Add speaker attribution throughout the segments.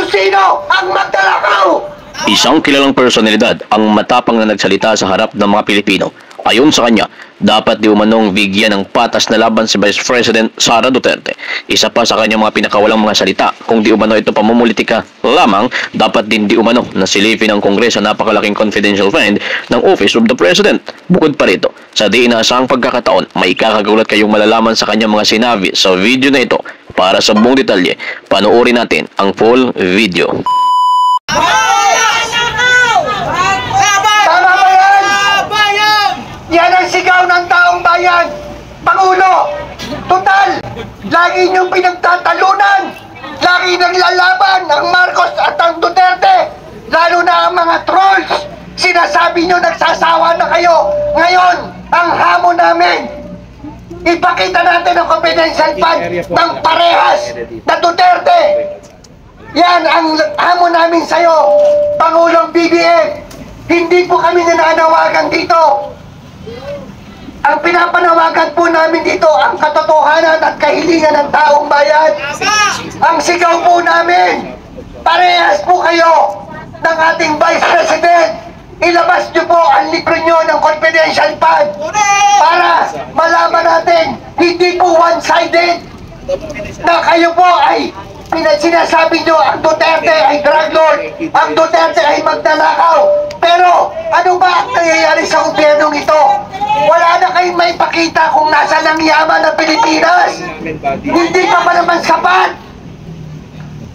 Speaker 1: sino ang magdalakaw!
Speaker 2: Isang kilalang personalidad ang matapang na nagsalita sa harap ng mga Pilipino. Ayon sa kanya, dapat di umanong bigyan ng patas na laban si Vice President Sara Duterte. Isa pa sa kanyang mga pinakawalang mga salita, kung di umano ito pamumulitika lamang, dapat din di umano na silipin ng Kongreso napakalaking confidential fund ng Office of the President. Bukod pa rito, sa di inaasahang pagkakataon, may ikakagulat kayong malalaman sa kanyang mga sinabi sa video na ito. Para sa buong detalye, panoorin natin ang full video.
Speaker 1: Yan ang sigaw ng taong bayan! Pangulo! Total! Lagi niyong pinagtatalunan! Lagi naglalaban ang Marcos at ang Duterte! Lalo na ang mga trolls! Sinasabi niyo nagsasawa na kayo! Ngayon, ang hamon namin! Ipakita natin ang confidential fund ng parehas na Duterte! Yan ang hamon namin sa'yo, Pangulong BBM! Hindi po kami nananawagan dito! Ang pinapanawagan po namin dito ang katotohanan at kahilingan ng taong bayan. Ang sigaw po namin, parehas po kayo ng ating Vice President. Ilabas nyo po ang libro nyo ng confidential fund para malaman natin, hindi po one-sided na kayo po ay sinasabi nyo ang Duterte ay drug lord, ang Duterte ay magnanakaw. Pero ano ba ang nangyayari sa gobyernong ito? Wala na kayong may pakita kung nasa ng yaman ng Pilipinas. Hindi pa ba naman sapat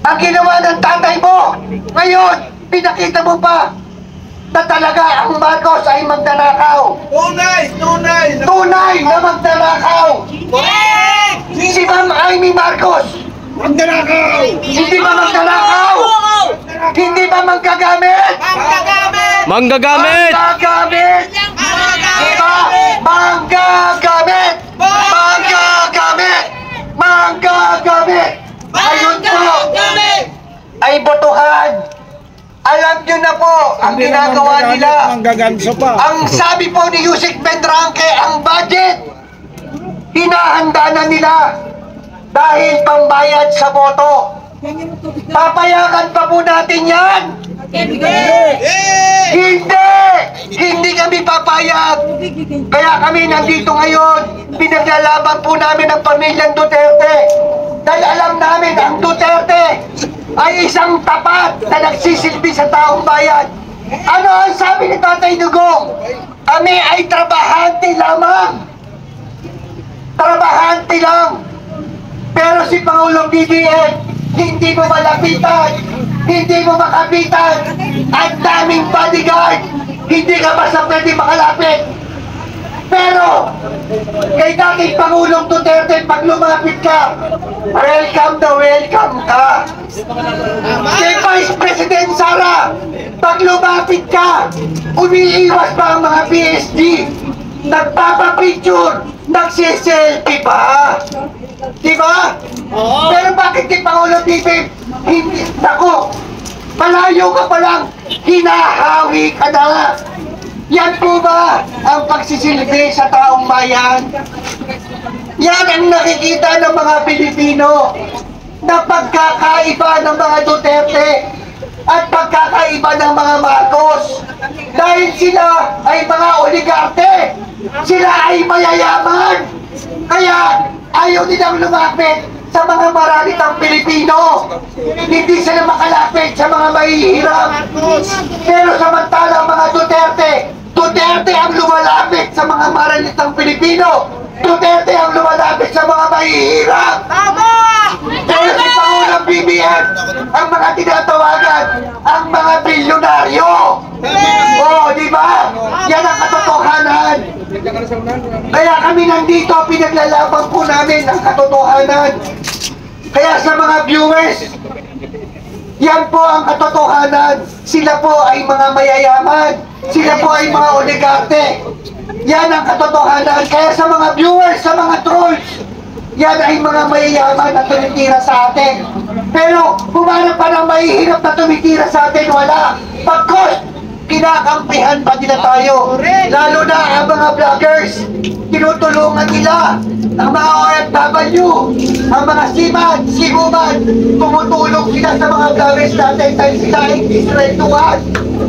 Speaker 1: ang ginawa ng tatay mo? Ngayon, pinakita mo pa na talaga ang Marcos ay magnanakaw. Tunay na magnanakaw. Si Ma'am Amy Marcos hindi ba magnanakaw? Hindi ba manggagamit?
Speaker 2: Manggagamit!
Speaker 1: Diba? Manggagamit! Ayun po ay botohan. Alam nyo na po ang ginagawa nila. Ang sabi po ni Yusek Bendranque, ang budget hinahanda na nila dahil pambayad sa boto. Papayagan pa po natin yan? Hindi kami papayag. Kaya kami nandito ngayon. Pinaglalaban po namin ang pamilyang Duterte. Dahil alam namin ang Duterte ay isang tapat na nagsisilbi sa taong bayan. Ano ang sabi ni Tatay Dugong? Kami ay trabahante lamang. Trabahante lang. Pero si Pangulong BBM, hindi mo malapitan, hindi mo makapitan, ang daming bodyguard, hindi ka basta pwede makalapit. Pero, kay dating Pangulong Duterte, pag lumapit ka, welcome na welcome ka. Kay Vice President Sara, pag lumapit ka, umiiwas pa ang mga PSG, nagpapapicture, nagsiselfie pa. Diba? Pero bakit kay Pangulo BBM, hindi, naku, malayo ka pa lang, hinahawi ka na. Yan po ba ang pagsisilbi sa taong bayan? Yan ang nakikita ng mga Pilipino na pagkakaiba ng mga Duterte at pagkakaiba ng mga Marcos. Dahil sila ay mga oligarte, sila ay mayayaman. Kaya ayaw nilang lumapit sa mga maralitang Pilipino. Hindi sila makalapit sa mga mahihirap. Pero samantala mga Duterte ang lumalapit sa mga maralitang Pilipino. Duterte ang lumalapit sa mga mahihirap. Pero si Pangulong BBM, ang mga tinatawagan, ang mga bilyonaryo. Di ba? Yan ang katotohanan. Kaya kami nandito, pinaglalaban po namin ang katotohanan. Kaya sa mga viewers, yan po ang katotohanan. Sila po ay mga mayayaman. Sila po ay mga oligarte. Yan ang katotohanan. Kaya sa mga viewers, sa mga trolls, yan ay mga mayayaman na tumitira sa atin. Pero humanap pa ng mahihirap na tumitira sa atin, wala. Pagkos, kinakampihan pa nila tayo. Lalo na ang mga vloggers, tinutulungan nila ang mga OFW, ang mga seaman, seawoman, tumutulong sila sa mga vloggers natin dahil sila ay disretuhan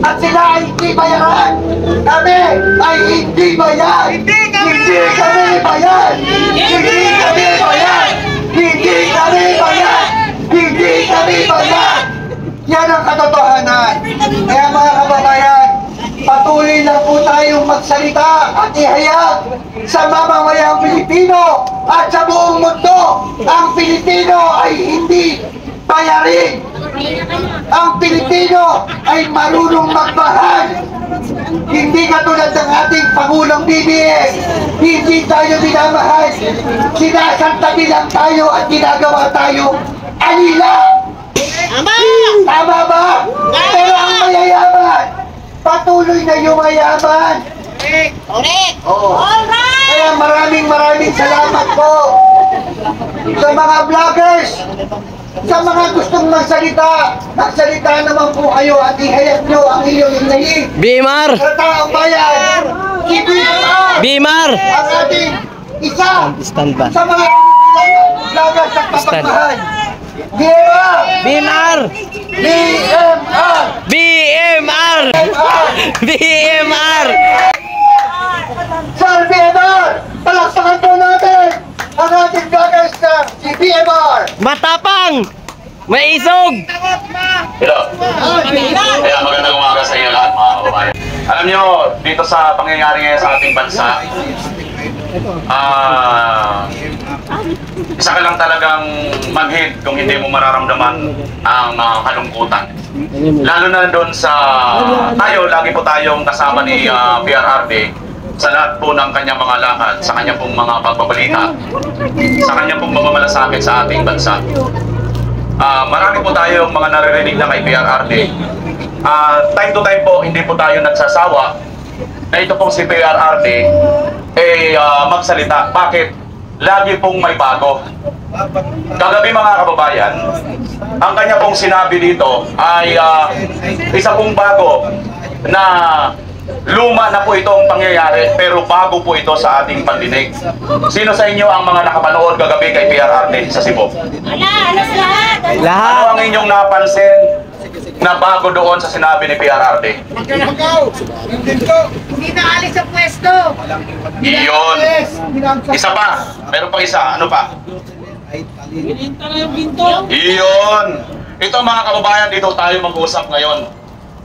Speaker 1: at sila ay hindi bayaran. Kami ay hindi bayan. Hindi kami bayan. Hindi kami bayan. Hindi kami bayan. Hindi kami bayan. Yan ang katotohanan. Kaya mga kababayan, patuloy lang po tayong magsalita at ihayag sa mamamayang Pilipino at sa buong mundo. Ang Pilipino ay hindi bayarin. Ang Pilipino ay marunong magmahal. Hindi katulad ng ating Pangulong BBM. Hindi tayo minamahal. Sinasantabi lang tayo at ginagawa tayo alila. Tama ba? Pero ang mayayaman, patuloy na yumayaman.
Speaker 3: Correct!
Speaker 1: Oo.
Speaker 3: Alright!
Speaker 1: Kaya maraming salamat po sa mga vloggers, sa mga gustong magsalita naman po kayo at ihayag nyo ang inyong hinahin.
Speaker 4: Bimar!
Speaker 1: Sa taong bayan, si BMR,
Speaker 4: Bimar!
Speaker 1: ang ating isa
Speaker 4: Stand ba?
Speaker 1: sa mga vloggers at papagmahal. BMR!
Speaker 4: Bimar!
Speaker 1: BMR!
Speaker 4: BMR! BMR!
Speaker 1: Sir BMR! Palakpakan po natin ang ating vloggers na si BMR!
Speaker 4: Matapang! May isog!
Speaker 5: Hello. Kaya magandang umaga sa inyo lahat mga kababayan. Alam nyo, dito sa pangyayari ngayon sa ating bansa, isa ka lang talagang manhid kung hindi mo mararamdaman ang kalungkutan. Lalo na doon sa tayo, lagi po tayong kasama ni PRRD sa lahat po ng kanyang mga lakad, sa kanyang pong mga pagbabalita, sa kanyang pong mamamalasakit sa ating bansa. Marami po tayong mga naririnig na kay PRRD. Time to time po, hindi po tayo nagsasawa na ito pong si PRRD magsalita. Bakit? Lagi pong may bago. Kagabi mga kababayan, ang kanya pong sinabi dito ay isa pong bago na luma na po itong pangyayari pero bago po ito sa ating pandinig. Sino sa inyo ang mga nakapanood kagabi kay PRRD sa Cebu?
Speaker 3: Alas lahat!
Speaker 5: Ano
Speaker 4: Lahat!
Speaker 5: ang inyong napansin na bago doon sa sinabi ni PRRD?
Speaker 3: Hindi na alis sa pwesto!
Speaker 5: Iyon. Isa pa. Meron pa isa. Ano pa? Iyon. Ito mga kababayan, dito tayo mag-usap ngayon.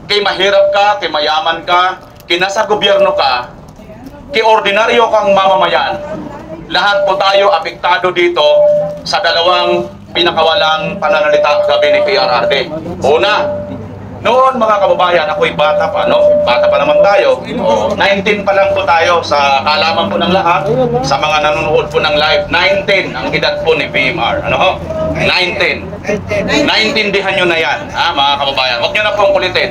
Speaker 5: Kay mahirap ka, kay mayaman ka, kay nasa gobyerno ka, kay ordinaryo kang mamamayan. Lahat po tayo apektado dito sa dalawang pinakawalang pananalita gabi ni PRRD. Una, noon mga kababayan, ako'y bata pa, no? Bata pa naman tayo. 19 pa lang po tayo sa kalaman po ng lahat, sa mga nanonood po ng live. 19 ang edad po ni BMR. Ano ho? 19. Naintindihan nyo na yan, ha, mga kababayan. Huwag nyo na pong kulitin.